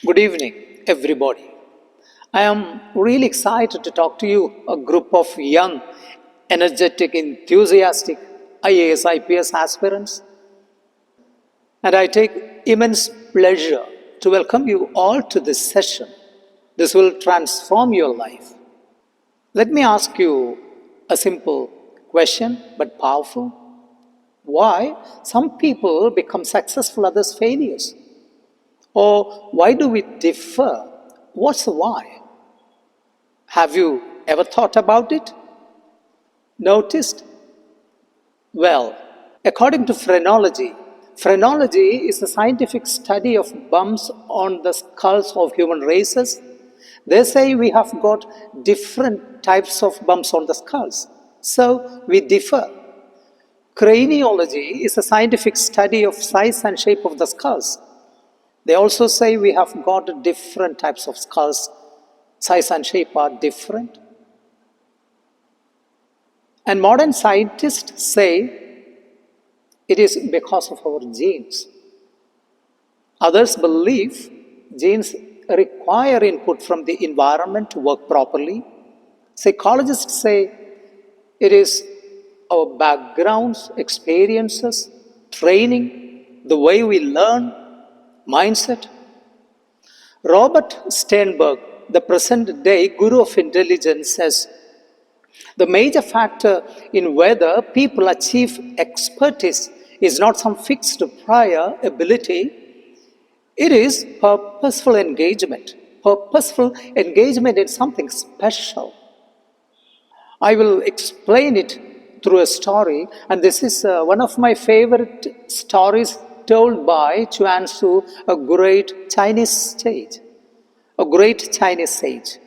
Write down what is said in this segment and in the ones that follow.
Good evening, everybody. I am really excited to talk to you, a group of young, energetic, enthusiastic IAS, IPS aspirants. And I take immense pleasure to welcome you all to this session. This will transform your life. Let me ask you a simple question, but powerful. Why some people become successful, others failures? Or why do we differ? What's the why? Have you ever thought about it? Noticed? Well, according to phrenology is the scientific study of bumps on the skulls of human races. They say we have got different types of bumps on the skulls, so we differ. Craniology is a scientific study of size and shape of the skulls. They also say we have got different types of skulls, size and shape are different. And modern scientists say it is because of our genes. Others believe genes require input from the environment to work properly. Psychologists say it is our backgrounds, experiences, training, the way we learn, mindset. Robert Sternberg, the present day guru of intelligence, says the major factor in whether people achieve expertise is not some fixed prior ability, it is purposeful engagement. Purposeful engagement in something special. I will explain it through a story, and this is one of my favorite stories told by Chuan Tzu, a great Chinese sage. A great Chinese sage.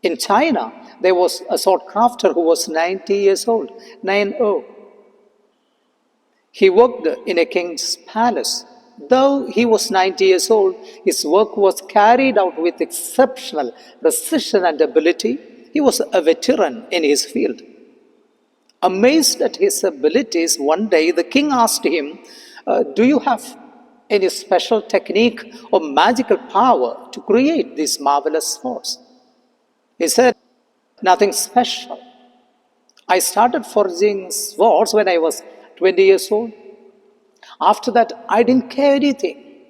In China, there was a sword crafter who was 90 years old, 90. He worked in a king's palace. Though he was 90 years old, his work was carried out with exceptional precision and ability. He was a veteran in his field. Amazed at his abilities, one day the king asked him, do you have any special technique or magical power to create these marvelous swords? He said, nothing special. I started forging swords when I was 20 years old. After that, I didn't care anything.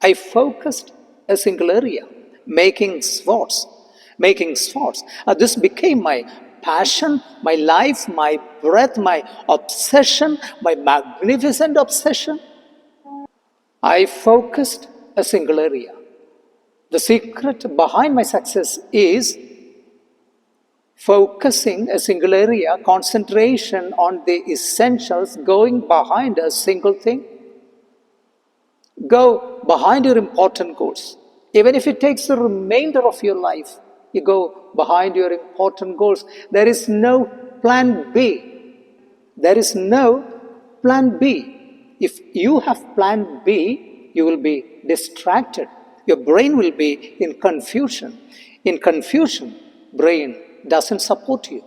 I focused a single area, making swords. Making swords. This became my passion, my life, my breath, my obsession, my magnificent obsession. I focused a single area. The secret behind my success is focusing a single area, concentration on the essentials, going behind a single thing. Go behind your important goals. Even if it takes the remainder of your life, you go behind your important goals. There is no plan B. There is no plan B. If you have plan B, you will be distracted. Your brain will be in confusion. In confusion, brain doesn't support you.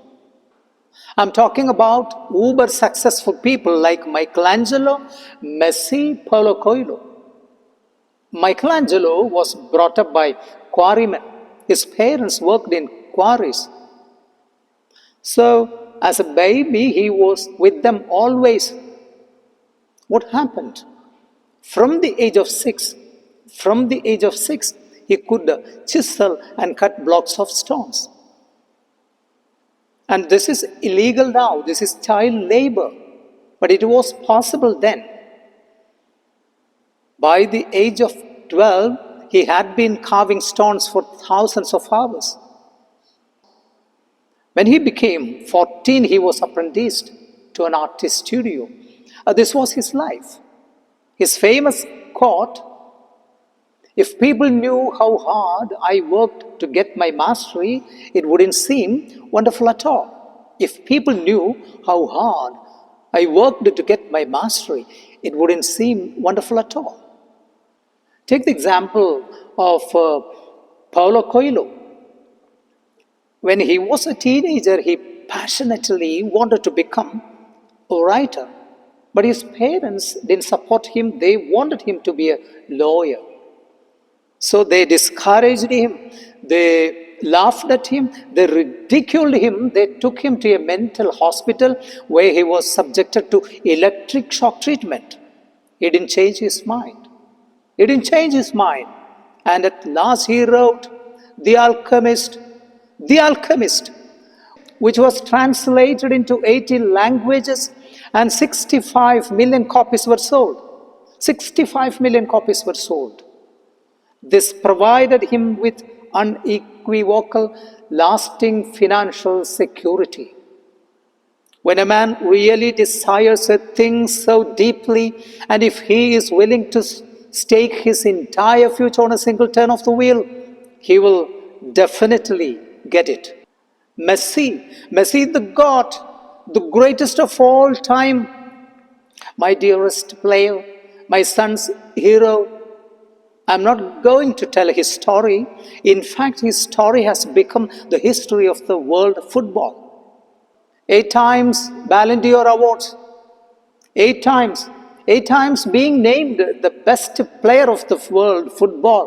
I'm talking about uber successful people like Michelangelo, Messi, Paulo Coelho. Michelangelo was brought up by quarrymen. His parents worked in quarries. So, as a baby, he was with them always. What happened? From the age of six, he could chisel and cut blocks of stones. And this is illegal now. This is child labor. But it was possible then. By the age of 12, he had been carving stones for thousands of hours. When he became 14, he was apprenticed to an artist studio. This was his life. His famous quote, if people knew how hard I worked to get my mastery, it wouldn't seem wonderful at all. If people knew how hard I worked to get my mastery, it wouldn't seem wonderful at all. Take the example of Paulo Coelho. When he was a teenager, he passionately wanted to become a writer. But his parents didn't support him. They wanted him to be a lawyer. So they discouraged him, they laughed at him, they ridiculed him, they took him to a mental hospital where he was subjected to electric shock treatment. He didn't change his mind. He didn't change his mind. And at last he wrote, The Alchemist, which was translated into 80 languages, and 65 million copies were sold. 65 million copies were sold. This provided him with unequivocal, lasting financial security. When a man really desires a thing so deeply, and if he is willing to stake his entire future on a single turn of the wheel, he will definitely get it. Messi the God, the greatest of all time, my dearest player, my son's hero. I'm not going to tell his story. In fact, his story has become the history of the world of football. 8 times Ballon d'Or awards. 8 times. 8 times being named the best player of the world football.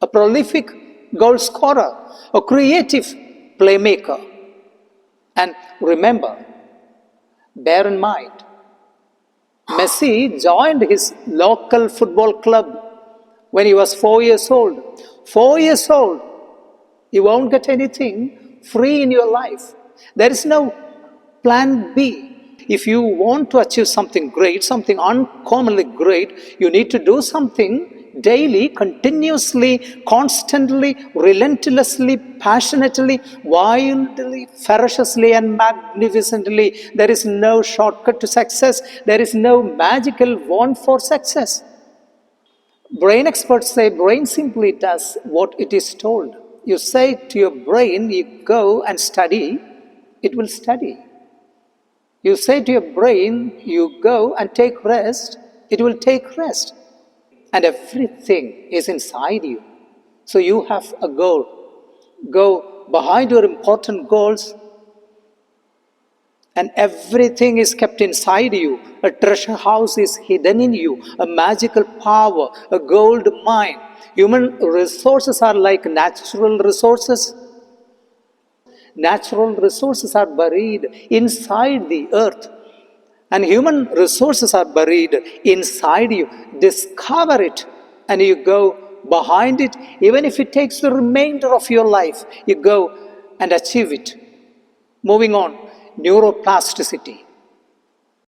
A prolific goal scorer. A creative playmaker. And remember, bear in mind, Messi joined his local football club when he was 4 years old. 4 years old. You won't get anything free in your life. There is no plan B. If you want to achieve something great, something uncommonly great, you need to do something daily, continuously, constantly, relentlessly, passionately, wildly, ferociously, and magnificently. There is no shortcut to success. There is no magical wand for success. Brain experts say brain simply does what it is told. You say to your brain, you go and study, it will study. You say to your brain, you go and take rest, it will take rest. And everything is inside you. So you have a goal. Go behind your important goals, and everything is kept inside you. A treasure house is hidden in you, a magical power, a gold mine. Human resources are like natural resources. Natural resources are buried inside the earth, and human resources are buried inside you. Discover it, and you go behind it. Even if it takes the remainder of your life, you go and achieve it. Moving on, neuroplasticity.